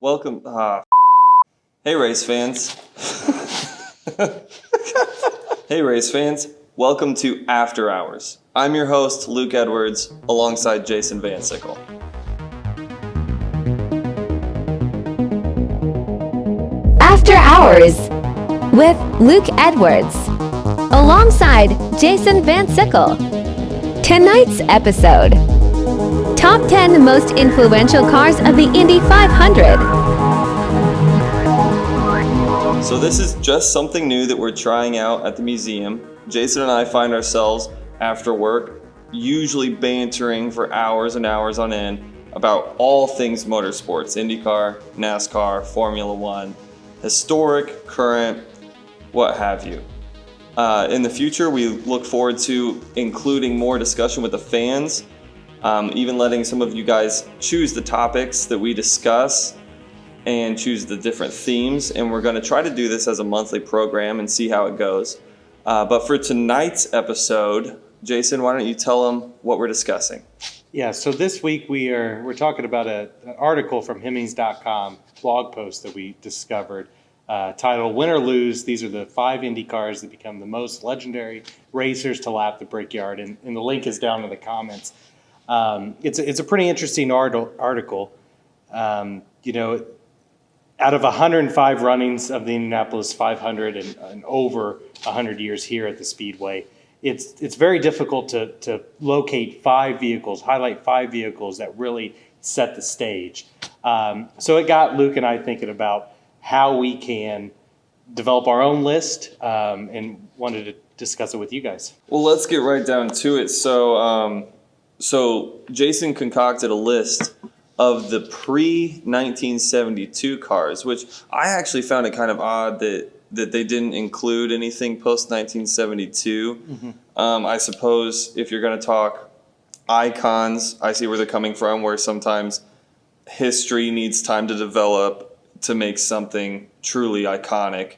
Welcome. Hey, race fans. Hey, race fans. Welcome to After Hours. I'm your host, Luke Edwards, alongside Jason Van Sickle. After Hours with Luke Edwards, alongside Jason Van Sickle. Tonight's episode: Top 10 Most Influential Cars of the Indy 500. So this is just something new that we're trying out at the museum. Jason and I find ourselves after work usually bantering for hours and hours on end about all things motorsports: IndyCar, NASCAR, Formula One, historic, current, what have you. In the future, we look forward to including more discussion with the fans, even letting some of you guys choose the topics that we discuss and choose the different themes. And we're going to try to do this as a monthly program and see how it goes. But for tonight's episode, Jason, why don't you tell them what we're discussing? Yeah, so this week we're talking about an article from Hemmings.com blog post that we discovered titled "Win or Lose, These are the 5 Indy cars that become the most legendary racers to lap the Brickyard." And the link is down in the comments. It's a pretty interesting article. Out of 105 runnings of the Indianapolis 500 and over 100 years here at the Speedway, it's very difficult to locate highlight five vehicles that really set the stage. So it got Luke and I thinking about how we can develop our own list, and wanted to discuss it with you guys. Well, let's get right down to it. So Jason concocted a list of the pre-1972 cars, which I actually found it kind of odd that they didn't include anything post-1972. Mm-hmm. I suppose if you're going to talk icons, I see where they're coming from, where sometimes history needs time to develop to make something truly iconic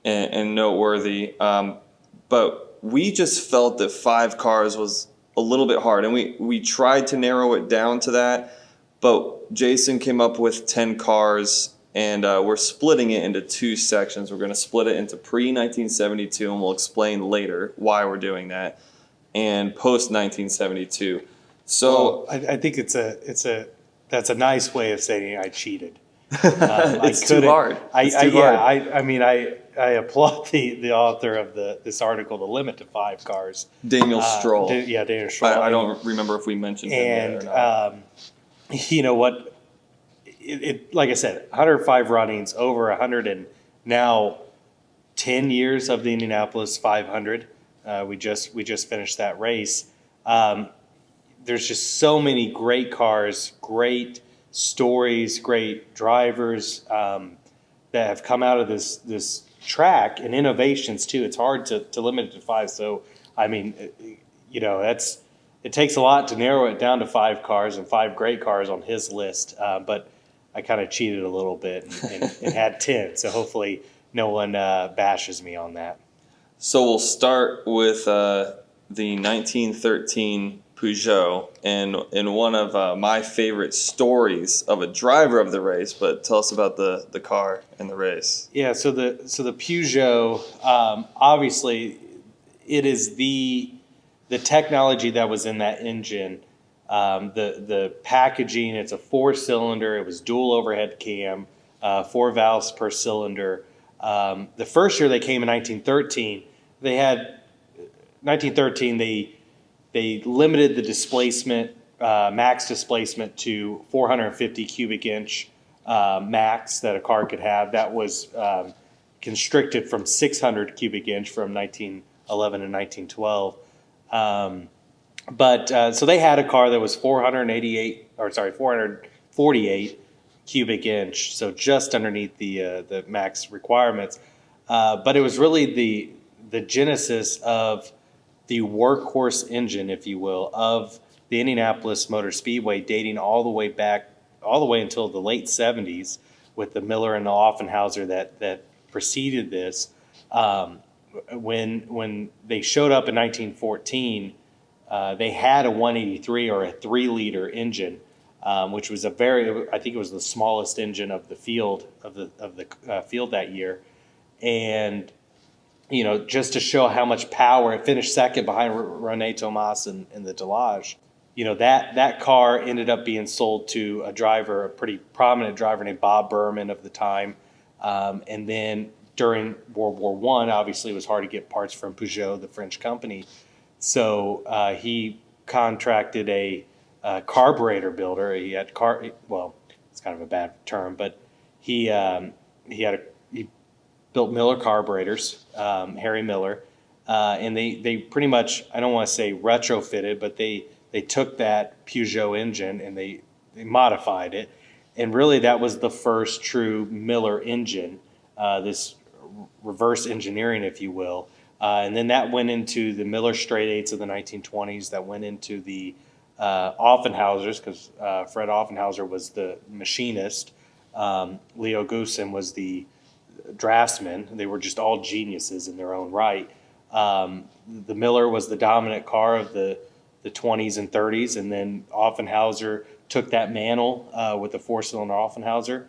and noteworthy. But we just felt that 5 cars was a little bit hard, and we tried to narrow it down to that. But Jason came up with 10 cars, and we're splitting it into 2 sections. We're going to split it into pre-1972, and we'll explain later why we're doing that, and post-1972. So I think that's a nice way of saying I cheated. It's too hard. I applaud the author of this article to limit to 5 cars. Daniel Stroll. Daniel Stroll. I don't remember if we mentioned him yet or not. You know what? Like I said, 105 runnings, over 100 and now 10 years of the Indianapolis 500. We just finished that race. There's just so many great cars, great stories, great drivers that have come out of this track, and innovations too. It's hard to limit it to 5. So I mean, it takes a lot to narrow it down to 5 cars and 5 great cars on his list. But I kind of cheated a little bit and had 10. So hopefully no one bashes me on that. So we'll start with the 1913 Peugeot, and one of my favorite stories of a driver of the race. But tell us about the car and the race. Yeah, so the Peugeot, obviously, it is the technology that was in that engine, the packaging. It's a 4-cylinder. It was dual overhead cam, 4 valves per cylinder. The first year they came in 1913, they limited the displacement, max displacement, to 450 cubic inch max that a car could have. That was constricted from 600 cubic inch from 1911 and 1912. So they had a car that was 448 cubic inch, so just underneath the max requirements. But it was really the genesis of the workhorse engine, if you will, of the Indianapolis Motor Speedway, dating all the way until the late 70s, with the Miller and the Offenhauser that preceded this. When they showed up in 1914, they had a 183 or a 3-liter engine. which was I think it was the smallest engine of the field field that year, and just to show how much power, it finished second behind Rene Thomas in the Delage. That car ended up being sold to a pretty prominent driver named Bob Berman of the time, and then during World War I, obviously it was hard to get parts from Peugeot, the French company, so he contracted a carburetor builder. He had it's kind of a bad term, but he built Miller carburetors, Harry Miller, and they pretty much, I don't want to say retrofitted, but they took that Peugeot engine and they modified it, and really that was the first true Miller engine, this reverse engineering, if you will, and then that went into the Miller straight eights of the 1920s. That went into the Offenhausers, because Fred Offenhauser was the machinist. Leo Goosen was the draftsman. They were just all geniuses in their own right. The Miller was the dominant car of the 20s and 30s, and then Offenhauser took that mantle with the four-cylinder Offenhauser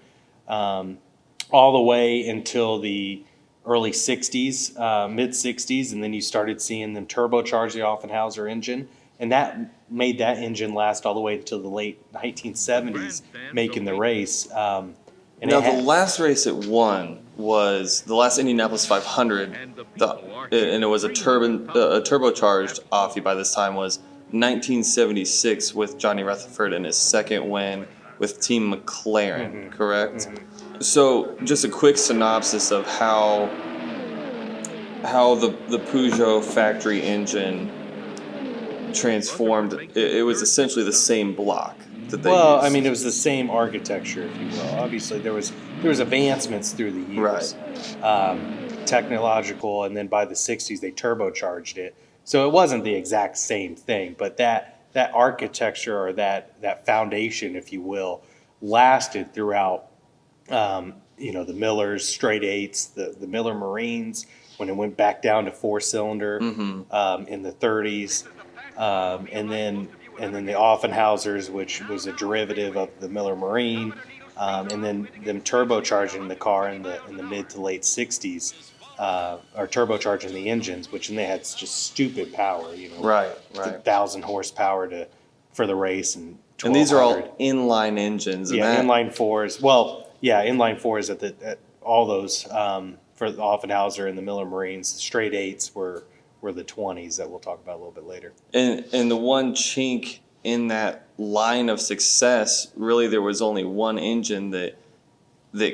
all the way until the early 60s, mid-60s, and then you started seeing them turbocharge the Offenhauser engine, and that made that engine last all the way until the late 1970s, making the race. And now, the last race it won was the last Indianapolis 500, and it was a turbocharged Offie by this time, was 1976 with Johnny Rutherford in his second win with Team McLaren, correct? Mm-hmm. So just a quick synopsis of how the Peugeot factory engine transformed. It was essentially the same block that they used. I mean, it was the same architecture, if you will. Obviously, there was advancements through the years, right. Technological, and then by the 60s they turbocharged it. So it wasn't the exact same thing, but that architecture, or that foundation, if you will, lasted throughout. The Millers, straight eights, the Miller Marines, when it went back down to four-cylinder in the 30s, and then the Offenhausers, which was a derivative of the Miller Marine, and then them turbocharging the car in the mid to late 60s, or turbocharging the engines, which then they had just stupid power, right, 1,000 horsepower for the race, and these are all inline engines. Inline fours. Well, inline fours at all those for the Offenhauser and the Miller Marines. The straight eights were the 20s that we'll talk about a little bit later. And the one chink in that line of success, really there was only one engine that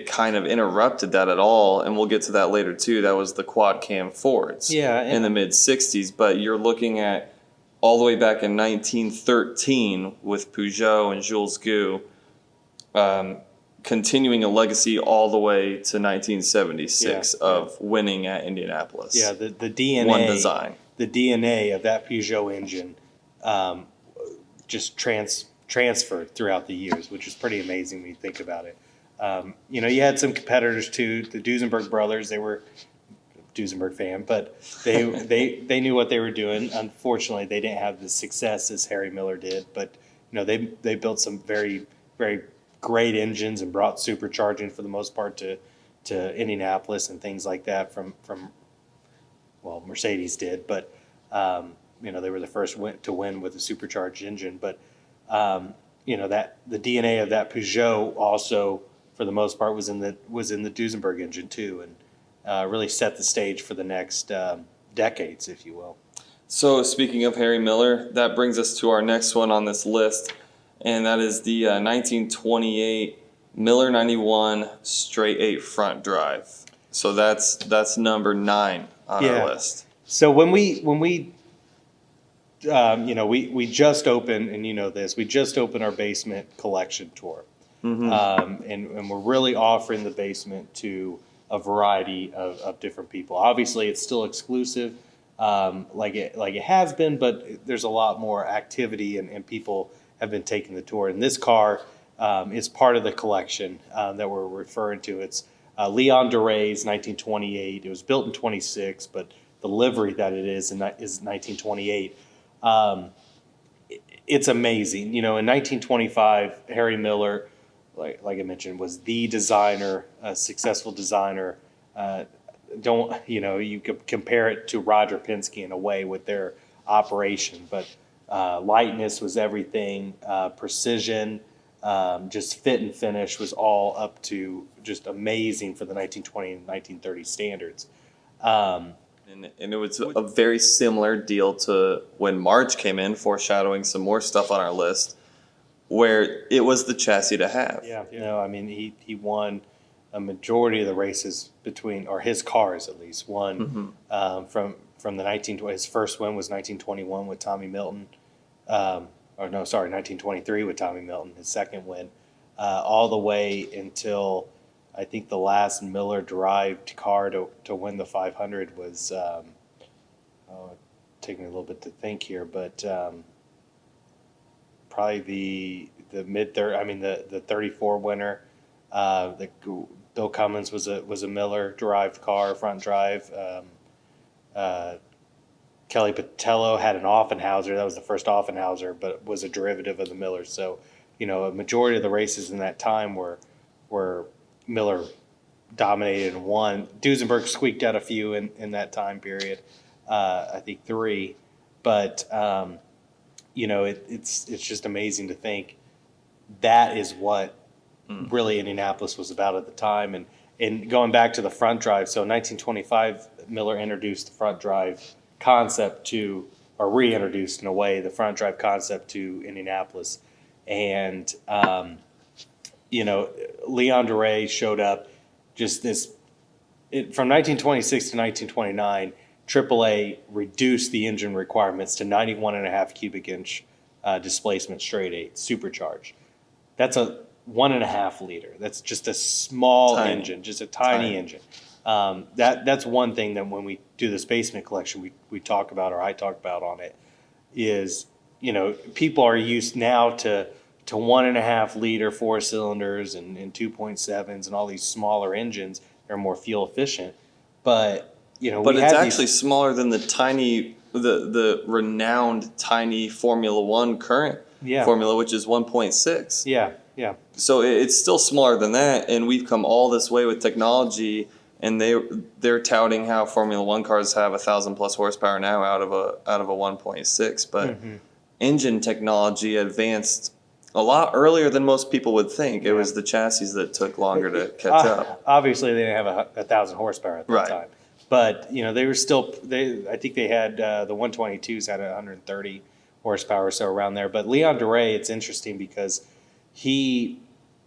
kind of interrupted that at all, and we'll get to that later too. That was the quad cam Fords in the mid-60s. But you're looking at all the way back in 1913 with Peugeot and Jules Gou, continuing a legacy all the way to 1976 of winning at Indianapolis. Yeah, the DNA, one design. The DNA of that Peugeot engine just transferred throughout the years, which is pretty amazing when you think about it. You had some competitors too, the Duesenberg brothers. They were Duesenberg fan, but they knew what they were doing. Unfortunately, they didn't have the success as Harry Miller did, but they built some very, very great engines and brought supercharging for the most part to Indianapolis and things like that from Mercedes did, but they were the first to win with a supercharged engine. But that the DNA of that Peugeot also, for the most part, was in the Duesenberg engine too, and really set the stage for the next decades, if you will. So speaking of Harry Miller, that brings us to our next one on this list, and that is the 1928 Miller 91 straight eight front drive. So that's number 9 on our list. So when we just opened, and we just opened our basement collection tour. Mm-hmm. And we're really offering the basement to a variety of different people. Obviously, it's still exclusive, like it has been, but there's a lot more activity, and people have been taking the tour. And this car is part of the collection that we're referring to. It's Leon Duray's 1928. It was built in 26, but the livery that it is 1928. it's amazing. In 1925, Harry Miller, like I mentioned, was the designer, a successful designer. You could compare it to Roger Penske in a way with their operation, but lightness was everything, precision, just fit and finish was all up to just amazing for the 1920 and 1930 standards. And it was a very similar deal to when March came in, foreshadowing some more stuff on our list, where it was the chassis to have. Yeah, he won a majority of the races or his cars at least won from the 1920. His first win was 1921 with Tommy Milton, 1923 with Tommy Milton. His second win, all the way until I think the last Miller-derived car to win the 500 was. Take me a little bit to think here, but probably the the 34 winner. Bill Cummins was a Miller-derived car, front drive. Kelly Patello had an Offenhauser. That was the first Offenhauser, but was a derivative of the Miller. So, a majority of the races in that time were Miller dominated and won. Duesenberg squeaked out a few in that time period. I think 3, but it's just amazing to think that is what really Indianapolis was about at the time. And going back to the front drive, so in 1925, Miller introduced the front drive concept or reintroduced in a way the front drive concept to Indianapolis, and Leon DeRay showed up. Just from 1926 to 1929. AAA reduced the engine requirements to 91.5 cubic inch displacement straight 8 supercharged. That's a 1.5 liter. That's just a small engine, just a tiny engine. That's one thing that when we do this basement collection, we talk about, or I talk about on it, is people are used now to 1.5 liter 4 cylinders and 2.7s and all these smaller engines. They're more fuel efficient, but but it's actually smaller than the renowned tiny Formula One current formula, which is 1.6. Yeah. So it's still smaller than that, and we've come all this way with technology, and they're touting how Formula One cars have 1,000+ horsepower now out of a 1.6. But engine technology advanced a lot earlier than most people would think. It was the chassis that took longer to catch up. Obviously, they didn't have 1,000 horsepower at that time. But, they were still, I think they had, the 122s had 130 horsepower or so around there. But Leon DeRay, it's interesting because he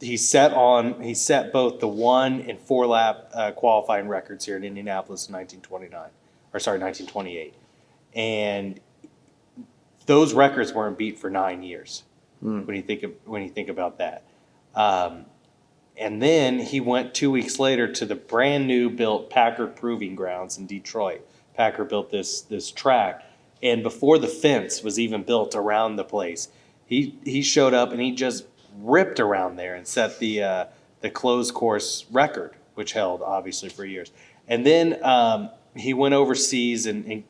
set both the 1 and 4 lap qualifying records here in Indianapolis in 1928. And those records weren't beat for 9 years when you think about that. And then he went 2 weeks later to the brand new built Packard Proving Grounds in Detroit. Packard built this track, and before the fence was even built around the place, he showed up and he just ripped around there and set the closed course record, which held obviously for years. And then he went overseas, and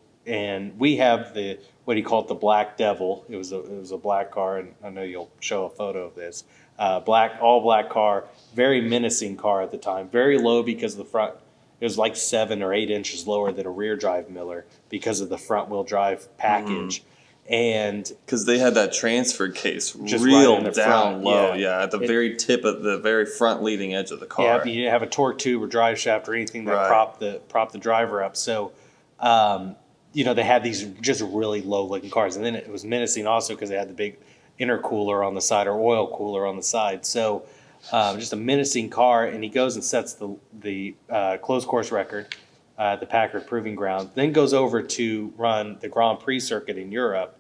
we have what he called the Black Devil. It was a black car, and I know you'll show a photo of this. All black car, very menacing car at the time, very low because of the front. It was like 7 or 8 inches lower than a rear drive Miller because of the front wheel drive package. And because they had that transfer case just real right down front, low, at the very tip of the very front leading edge of the car. Yeah, you didn't have a torque tube or drive shaft or anything that prop the driver up. So, they had these just really low looking cars, and then it was menacing also because they had the big intercooler on the side or oil cooler on the side. So just a menacing car, and he goes and sets the closed course record at the Packard Proving Ground, then goes over to run the Grand Prix circuit in Europe.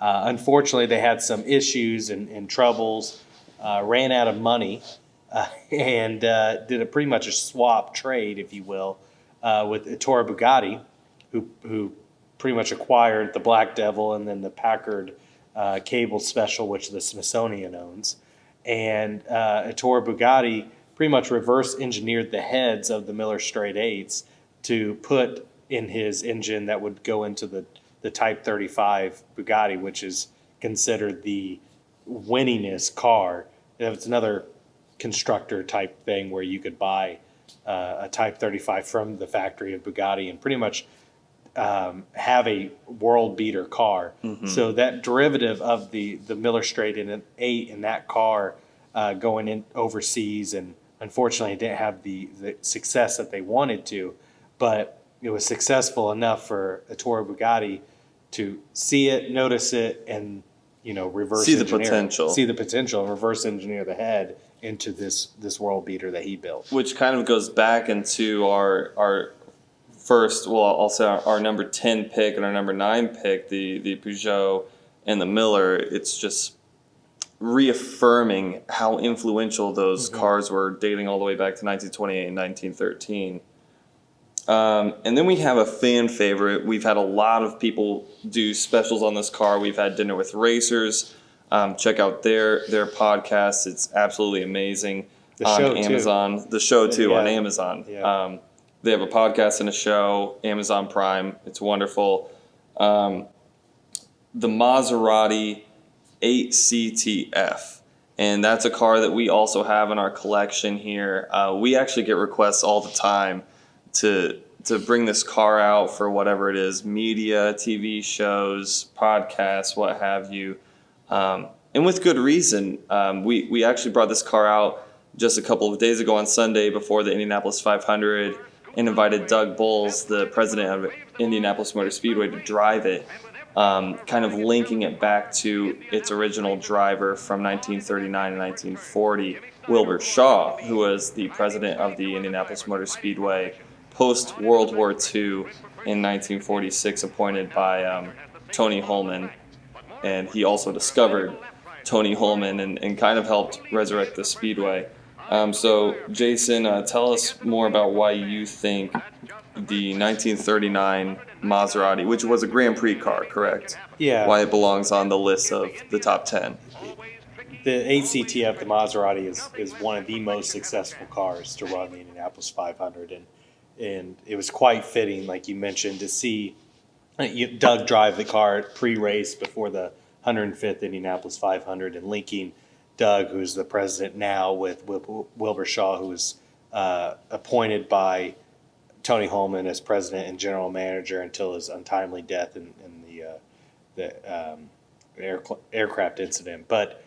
Unfortunately, they had some issues and troubles, ran out of money, and did pretty much a swap trade, if you will, with Ettore Bugatti, who pretty much acquired the Black Devil and then the Packard Cable Special, which the Smithsonian owns. And Ettore Bugatti pretty much reverse engineered the heads of the Miller Straight 8s to put in his engine that would go into the Type 35 Bugatti, which is considered the winningest car. It's another constructor type thing where you could buy a Type 35 from the factory of Bugatti and pretty much have a world beater car. So that derivative of the Miller Straight in an 8 in that car going in overseas, and unfortunately it didn't have the success that they wanted to, but it was successful enough for Ettore Bugatti to see it, notice it, and reverse See the engineer it. potential. See the potential, and reverse engineer the head into this world beater that he built. Which kind of goes back into our first, well, I'll say our number 10 pick and our number 9 pick, the Peugeot and the Miller. It's just reaffirming how influential those cars were, dating all the way back to 1928 and 1913. And then we have a fan favorite. We've had a lot of people do specials on this car. We've had Dinner with Racers. Check out their podcast. It's absolutely amazing. The show on Amazon. Too. The show too Yeah. on Amazon. Yeah. They have a podcast and a show, Amazon Prime. It's wonderful. The Maserati 8CTF. And that's a car that we also have in our collection here. We actually get requests all the time to bring this car out for whatever it is, media, TV shows, podcasts, what have you. And with good reason. We actually brought this car out just a couple of days ago on Sunday before the Indianapolis 500 and invited Doug Bowles, the president of Indianapolis Motor Speedway, to drive it, kind of linking it back to its original driver from 1939 and 1940, Wilbur Shaw, who was the president of the Indianapolis Motor Speedway post-World War II in 1946, appointed by Tony Holman. And he also discovered Tony Holman and kind of helped resurrect the Speedway. So, Jason, tell us more about why you think the 1939 Maserati, which was a Grand Prix car, correct? Yeah. Why it belongs on the list of the top 10. The 8CTF, the Maserati, is one of the most successful cars to run the Indianapolis 500, and it was quite fitting, like you mentioned, to see Doug drive the car pre-race before the 105th Indianapolis 500, and linking Doug, who's the president now, with Wilbur Shaw, who was appointed by Tony Holman as president and general manager until his untimely death in the aircraft incident. But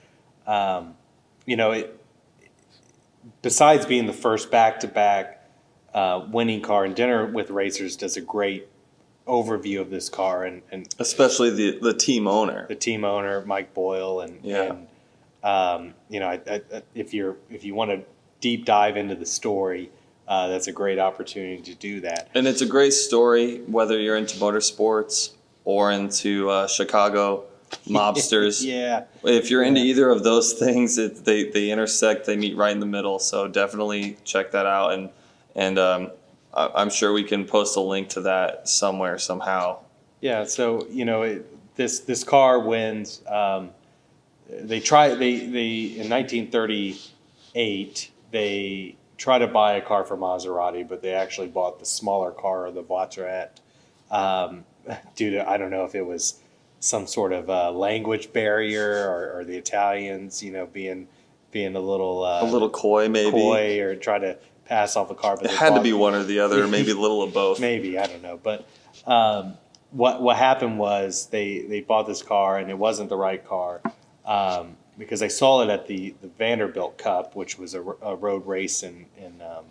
besides being the first back-to-back winning car, and Dinner with Racers does a great overview of this car, and Especially the team owner. the team owner Mike Boyle, and if you want to deep dive into the story, that's a great opportunity to do that. And it's a great story, whether you're into motorsports or into Chicago mobsters. Yeah. If you're into either of those things, they intersect, they meet right in the middle. So definitely check that out. And I'm sure we can post a link to that somewhere, somehow. Yeah, so this car wins. They in 1938 they tried to buy a car for Maserati, but they actually bought the smaller car, the Voiturette, due to, I don't know if it was some sort of language barrier or the Italians, being a little Coy, maybe. coy, or try to pass off a car. But It had to be one or the other, maybe a little of both. Maybe, I don't know. But what happened was they bought this car, and it wasn't the right car, because they saw it at the Vanderbilt Cup, which was a road race in I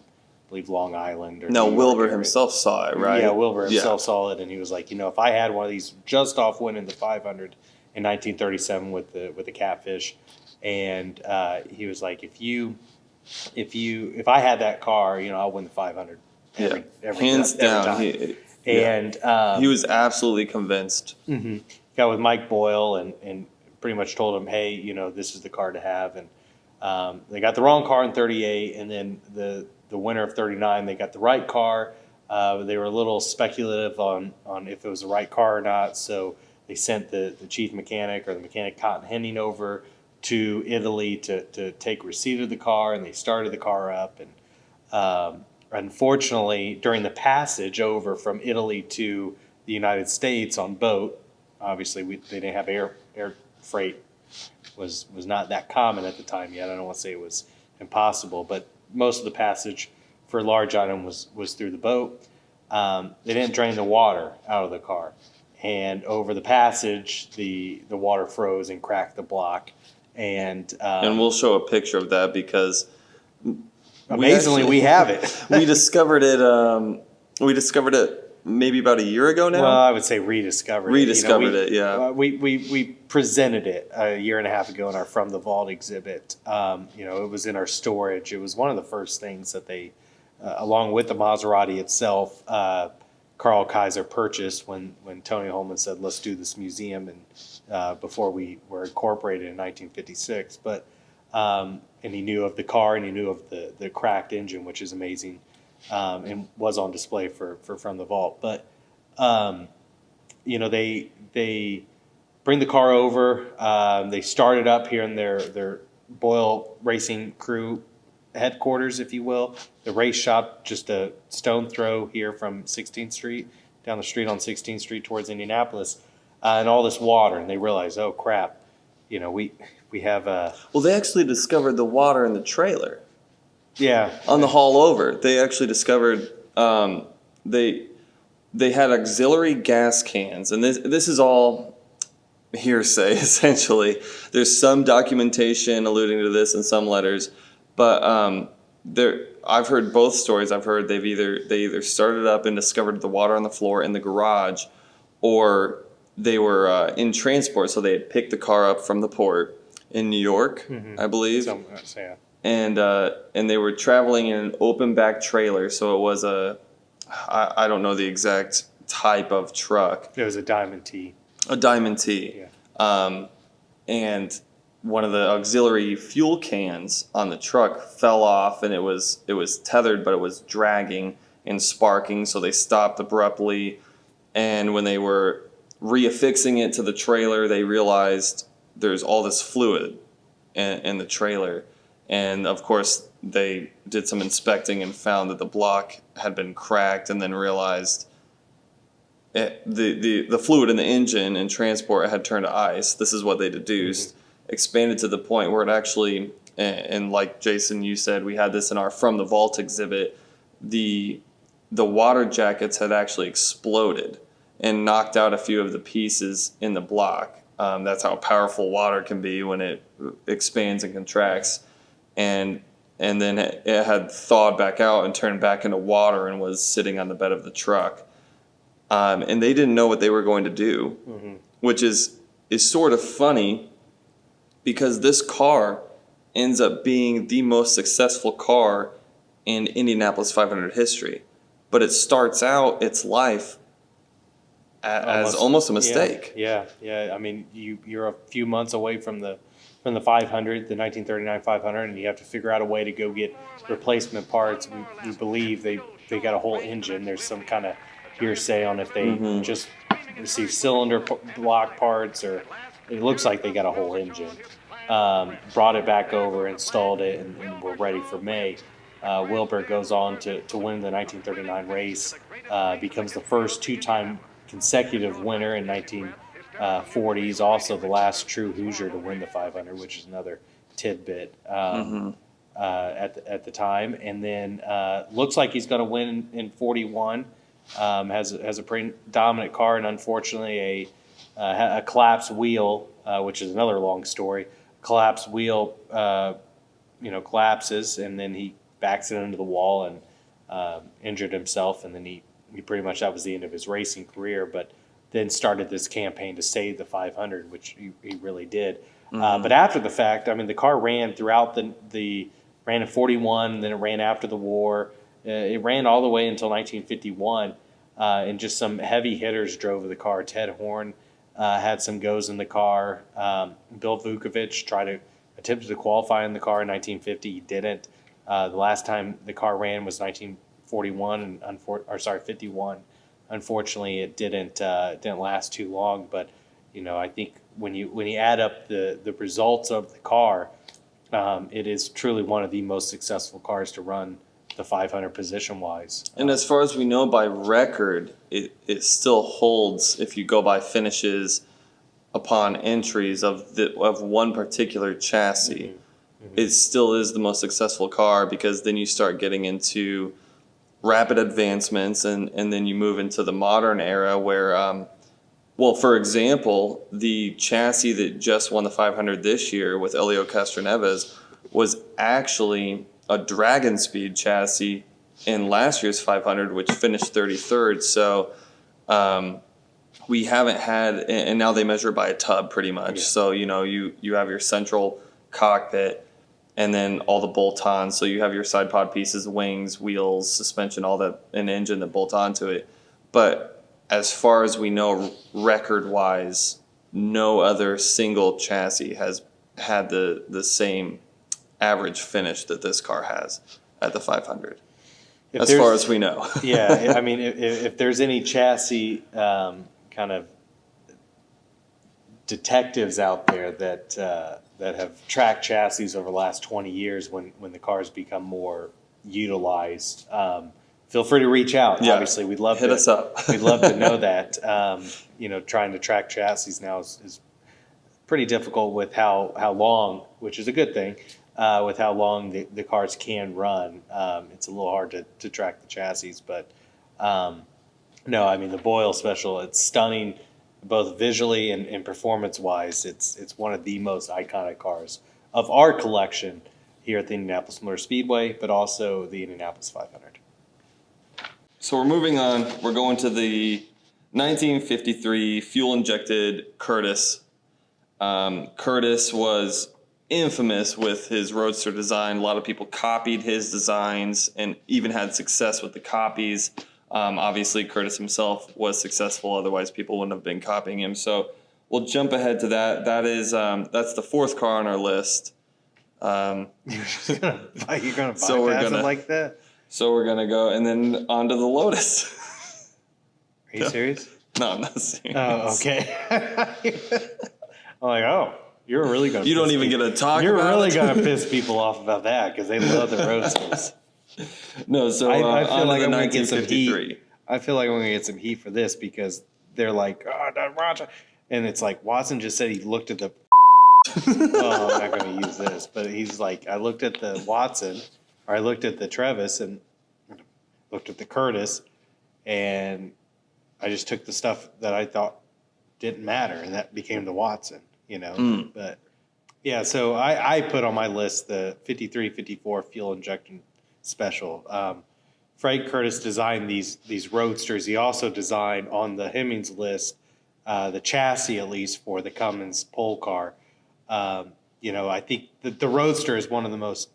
believe Long Island. Or No, New York Wilbur area. himself saw it, right? Yeah, Wilbur himself saw it, and he was like, if I had one of these just off winning the 500 in 1937 with the Catfish, and he was like, if I had that car, I'll win the 500 every Hands down. time. He was absolutely convinced. Got with Mike Boyle and pretty much told him, hey, this is the car to have. And they got the wrong car in 38, and then the winner of 39, they got the right car. They were a little speculative on if it was the right car or not, so they sent the chief mechanic, or the mechanic Cotton Henning, over to Italy to take receipt of the car, and they started the car up. And unfortunately, during the passage over from Italy to the United States on boat, obviously they didn't have freight was not that common at the time yet. I don't want to say it was impossible, but most of the passage for a large item was through the boat. They didn't drain the water out of the car, and over the passage, the water froze and cracked the block. And we'll show a picture of that because amazingly we have it. We discovered it. We discovered it maybe about a year ago now. Well, I would say rediscovered it. Yeah. We presented it a year and a half ago in our From the Vault exhibit. It was in our storage. It was one of the first things that they, along with the Maserati itself, Carl Kaiser purchased when Tony Holman said, "Let's do this museum," and before we were incorporated in 1956. But and he knew of the car and he knew of the cracked engine, which is amazing. And was on display for From the Vault. But, they bring the car over. They started up here in their Boyle Racing Crew headquarters, if you will. The race shop, just a stone throw here from 16th Street, down the street on 16th Street towards Indianapolis, and all this water. And they realized, oh, crap, we have a... Well, they actually discovered the water in the trailer. Yeah. On the haul over, they actually discovered they had auxiliary gas cans, and this is all hearsay essentially. There's some documentation alluding to this and some letters, but I've heard both stories. I've heard they either started up and discovered the water on the floor in the garage, or they were in transport, so they had picked the car up from the port in New York, I believe. Yeah. And they were traveling in an open back trailer, so it was I don't know the exact type of truck. It was a Diamond T. A Diamond T. Yeah. And one of the auxiliary fuel cans on the truck fell off, and it was tethered, but it was dragging and sparking, so they stopped abruptly. And when they were reaffixing it to the trailer, they realized there's all this fluid in the trailer. And of course, they did some inspecting and found that the block had been cracked, and then realized the fluid in the engine and transport had turned to ice. This is what they deduced. Expanded to the point where it actually, and like Jason, you said, we had this in our From the Vault exhibit, the water jackets had actually exploded and knocked out a few of the pieces in the block. That's how powerful water can be when it expands and contracts. And then it had thawed back out and turned back into water and was sitting on the bed of the truck. And they didn't know what they were going to do, which is sort of funny because this car ends up being the most successful car in Indianapolis 500 history. But it starts out its life as almost a mistake. Yeah. I mean, you're a few months away from the 500, the 1939 500, and you have to figure out a way to go get replacement parts. We believe they got a whole engine. There's some kind of hearsay on if they just received cylinder block parts, or it looks like they got a whole engine. Brought it back over, installed it, and we're ready for May. Wilbur goes on to win the 1939 race, becomes the first two-time consecutive winner in 1940s, also the last true Hoosier to win the 500, which is another tidbit at the time. And then looks like he's going to win in 41. Has a pretty dominant car, and unfortunately a collapsed wheel, which is another long story. Collapsed wheel, collapses, and then he backs it into the wall and injured himself, and then he pretty much, that was the end of his racing career. But then started this campaign to save the 500, which he really did. But after the fact, I mean, the car ran throughout ran in 41, then it ran after the war. It ran all the way until 1951, and just some heavy hitters drove the car. Ted Horn had some goes in the car. Bill Vukovich attempted to qualify in the car in 1950. He didn't. The last time the car ran was 1941 and 51. Unfortunately, it didn't last too long. But I think when you add up the results of the car, it is truly one of the most successful cars to run the 500 position-wise. And as far as we know by record, it still holds, if you go by finishes, upon entries of one particular chassis, it still is the most successful car, because then you start getting into rapid advancements, and then you move into the modern era where, well, for example, the chassis that just won the 500 this year with Elio Castroneves was actually a Dragon Speed chassis in last year's 500, which finished 33rd. So we haven't had, and now they measure by a tub pretty much. Yeah. So, you have your central cockpit and then all the bolt-ons. So you have your side pod pieces, wings, wheels, suspension, all that, an engine that bolt onto it. But as far as we know, record-wise, no other single chassis has had the same average finish that this car has at the 500. As far as we know. Yeah, I mean, if there's any chassis kind of detectives out there that have tracked chassis over the last 20 years when the cars become more utilized, feel free to reach out. Yeah. Obviously, we'd love hit us up. We'd love to know that. Trying to track chassis now is pretty difficult with how long, which is a good thing, with how long the cars can run. It's a little hard to track the chassis, but no, I mean, the Boyle Special, it's stunning, both visually and performance-wise. It's one of the most iconic cars of our collection here at the Indianapolis Motor Speedway, but also the Indianapolis 500. So we're moving on. We're going to the 1953 fuel-injected Kurtis. Kurtis was infamous with his Roadster design. A lot of people copied his designs and even had success with the copies. Obviously, Kurtis himself was successful. Otherwise, people wouldn't have been copying him. So we'll jump ahead to that. That's the fourth car on our list. You're gonna bypass it like that? So we're gonna go and then on to the Lotus. Are you serious? No, I'm not serious. Oh, okay. I'm like, oh, you're really gonna. You don't even get to talk. You're about really it. gonna piss people off about that because they love the Roadsters. No, so I feel like I'm gonna get some 1953. heat. I feel like I'm gonna get some heat for this because they're like, and it's like Watson just said he looked at the. Oh, I'm not gonna use this, but he's like, I looked at the Watson, or I looked at the Travis, and looked at the Kurtis, and I just took the stuff that I thought didn't matter, and that became the Watson, But yeah, so I put on my list the 53-54 fuel injection special. Frank Kurtis designed these Roadsters. He also designed on the Hemmings list the chassis, at least, for the Cummins pole car. I think the Roadster is one of the most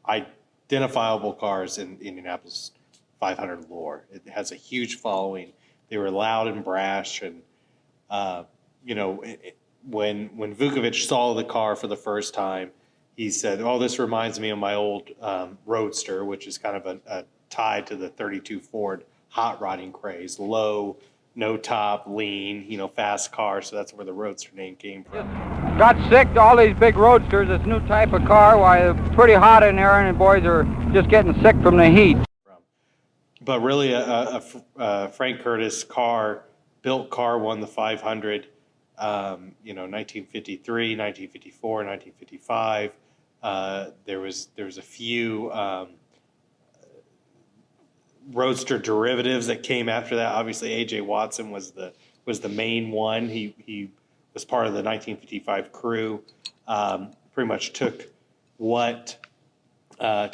identifiable cars in Indianapolis 500 lore. It has a huge following. They were loud and brash, and when Vukovic saw the car for the first time, he said, "Oh, this reminds me of my old Roadster," which is kind of a tie to the 32 Ford hot rodding craze. Low, no top, lean, fast car. So that's where the Roadster name came from. Got sick to all these big Roadsters, this new type of car. Why, it's pretty hot in there, and the boys are just getting sick from the heat. But really, a Frank Kurtis built car, won the 500. 1953, 1954, 1955. There was a few Roadster derivatives that came after that. Obviously, A.J. Watson was the main one. He was part of the 1955 crew. Pretty much took a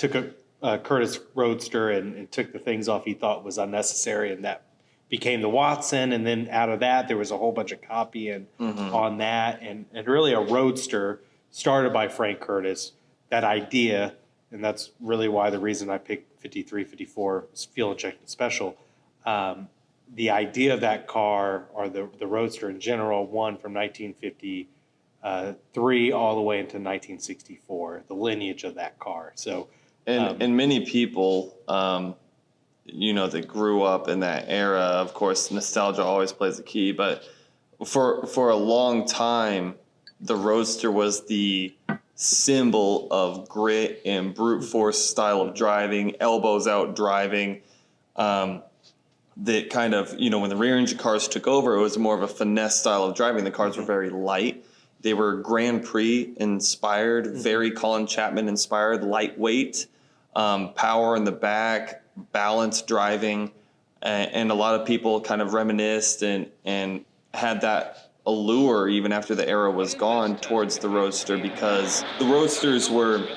Kurtis Roadster and took the things off he thought was unnecessary, and that became the Watson. And then out of that, there was a whole bunch of copying on that, and really a Roadster started by Frank Kurtis. That idea, and that's really why the reason I picked 53-54 fuel injected special. The idea of that car, or the Roadster in general, won from 1953 all the way into 1964. The lineage of that car. So, and many people, that grew up in that era. Of course, nostalgia always plays a key, but for a long time, the Roadster was the symbol of grit and brute force style of driving, elbows out driving. that kind of, you know, when the rear engine cars took over, it was more of a finesse style of driving. The cars were very light. They were Grand Prix inspired, very Colin Chapman inspired, lightweight, power in the back, balanced driving. And a lot of people kind of reminisced and had that allure even after the era was gone towards the Roadster, because the Roadsters were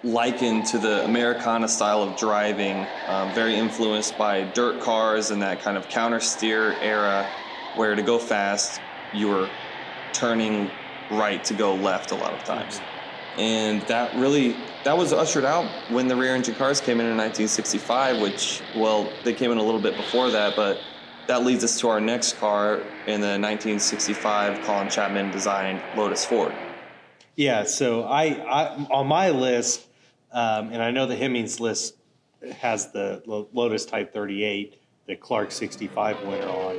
likened to the Americana style of driving, very influenced by dirt cars and that kind of counter steer era, where to go fast you were turning right to go left a lot of times. And that was ushered out when the rear engine cars came in 1965, which, well, they came in a little bit before that, but that leads us to our next car in the 1965 Colin Chapman designed Lotus Ford. Yeah, so I on my list, and I know the Hemmings list has the Lotus Type 38, the Clark 65 winner on.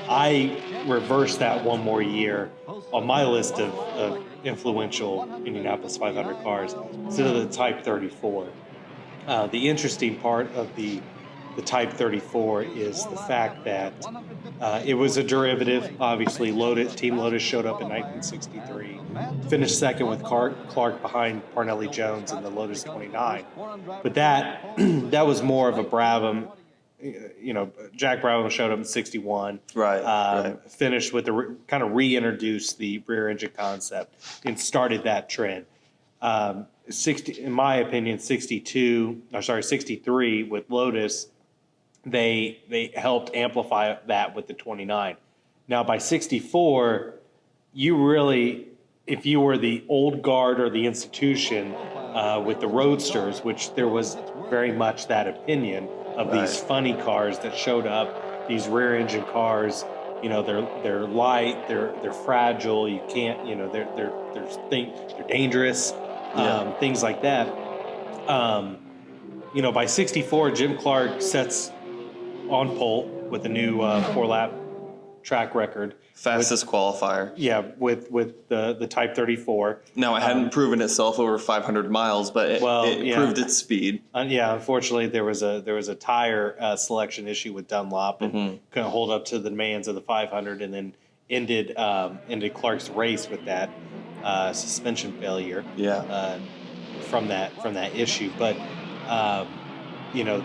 I reversed that one more year on my list of influential Indianapolis 500 cars instead of the Type 34. The interesting part of the Type 34 is the fact that it was a derivative. Obviously, Team Lotus showed up in 1963, finished second with Clark behind Parnelli Jones in the Lotus 29. But that was more of a Brabham. You know, Jack Brabham showed up in 61. Right. Finished with kind of reintroduced the rear engine concept and started that trend. In my opinion, 63 with Lotus, they helped amplify that with the 29. Now by 64, you really, if you were the old guard or the institution with the Roadsters, which there was very much that opinion of these funny cars that showed up, these rear engine cars, you know, they're light, they're fragile, you can't, you know, they're dangerous, things like that. You know, by 64, Jim Clark sets on pole with a new 4-lap track record. Fastest qualifier. Yeah, with the Type 34. Now, it hadn't proven itself over 500 miles, but it proved its speed. Unfortunately, there was a tire selection issue with Dunlop and couldn't hold up to the demands of the 500, and then ended Clark's race with that suspension failure. From that issue, but you know,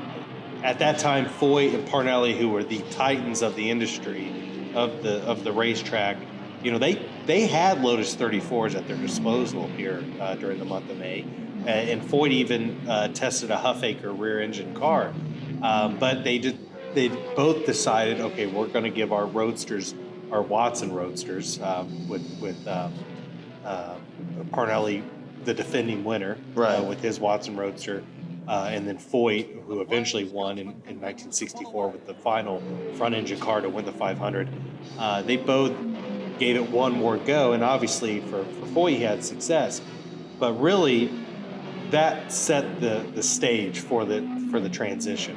at that time, Foyt and Parnelli, who were the titans of the industry, of the racetrack, you know, they had Lotus 34s at their disposal here during the month of May, and Foyt even tested a Huffaker rear engine car, but they both decided, okay, we're going to give our Roadsters, our Watson Roadsters, with Parnelli, the defending winner, with his Watson Roadster. And then Foyt, who eventually won in 1964 with the final front engine car to win the 500. They both gave it one more go, and obviously for Foyt he had success, but really that set the stage for the transition.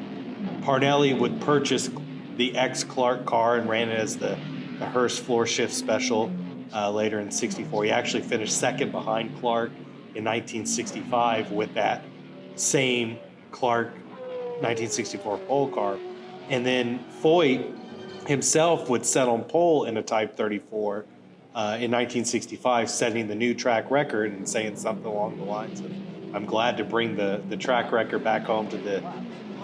Parnelli would purchase the ex-Clark car and ran it as the Hearst floor shift special later in 64. He actually finished second behind Clark in 1965 with that same Clark 1964 pole car. And then Foyt himself would set on pole in a Type 34 in 1965, setting the new track record and saying something along the lines of, I'm glad to bring the track record back home to the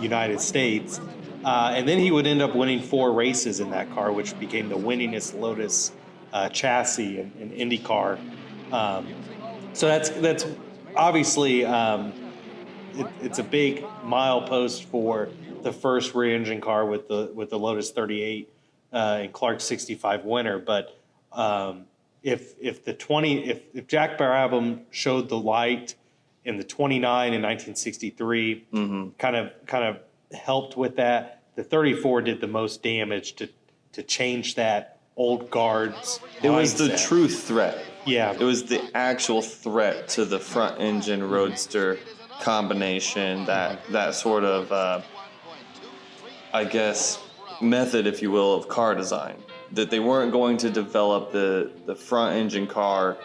United States. And then he would end up winning 4 races in that car, which became the winningest Lotus chassis in IndyCar. So that's obviously it's a big milepost for the first rear engine car with the Lotus 38 and Clark 65 winner. But if Jack Brabham showed the light in the 29 in 1963, kind of helped with that, the 34 did the most damage to change that old guard's mindset. It was the true threat. Yeah. It was the actual threat to the front engine Roadster combination, that sort of, I guess, method, if you will, of car design. That they weren't going to develop the front engine car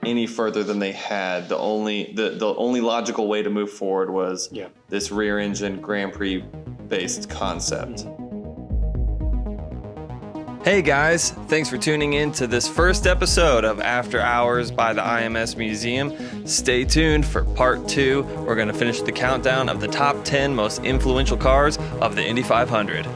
any further than they had. The only logical way to move forward was this rear engine Grand Prix based concept. Hey guys, thanks for tuning in to this first episode of After Hours by the IMS Museum. Stay tuned for part 2. We're going to finish the countdown of the top 10 most influential cars of the Indy 500.